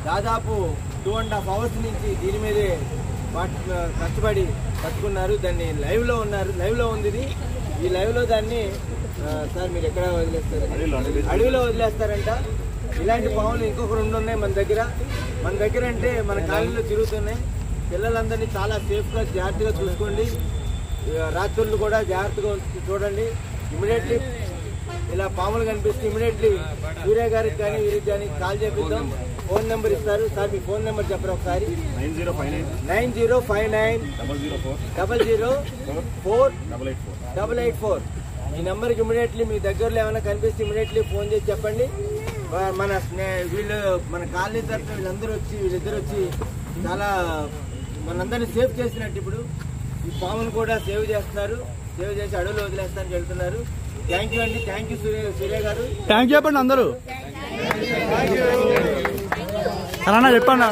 దాదాపు 2.5 hours నుంచి దీని మీదే కష్టపడి పట్టుకున్నారు. దాన్ని లైవ్లో ఉన్నారు, లైవ్లో ఉంది ఇది. ఈ లైవ్లో దాన్ని సార్ మీరు ఎక్కడ వదిలేస్తారు? అడవిలో వదిలేస్తారంట. ఇలాంటి పాములు ఇంకొక 2 ఉన్నాయి మన దగ్గర అంటే మన కాలనీలో తిరుగుతున్నాయి. పిల్లలందరినీ చాలా సేఫ్గా జాగ్రత్తగా చూసుకోండి. రాత్రులు కూడా జాగ్రత్తగా చూడండి. ఇమీడియట్లీ ఇలా పాములు కనిపిస్తే ఇమీడియట్లీ సూర్య గారికి కానీ వీరికి కానీ కాల్ చేపిద్దాం. ఫోన్ నెంబర్ ఇస్తారు సార్, మీ ఫోన్ నెంబర్ చెప్పరు ఒకసారి. 9059004884. ఈ నెంబర్కి ఇమీడియట్లీ మీ దగ్గరలో ఏమైనా కనిపిస్తే ఇమీడియట్లీ ఫోన్ చేసి చెప్పండి. వీళ్ళు మన కాలనీ తరఫున వీళ్ళిద్దరు వచ్చి చాలా మనందరినీ సేవ్ చేసినట్టు ఇప్పుడు ఈ పామును కూడా సేవ్ చేస్తున్నారు. సేవ్ చేసి అడవులు వదిలేస్తారని చెప్తున్నారు. థ్యాంక్ యూ అండి. థ్యాంక్ యూ సూర్య గారు. థ్యాంక్ యూ చెప్పండి అందరూ. అలా చెప్పండి.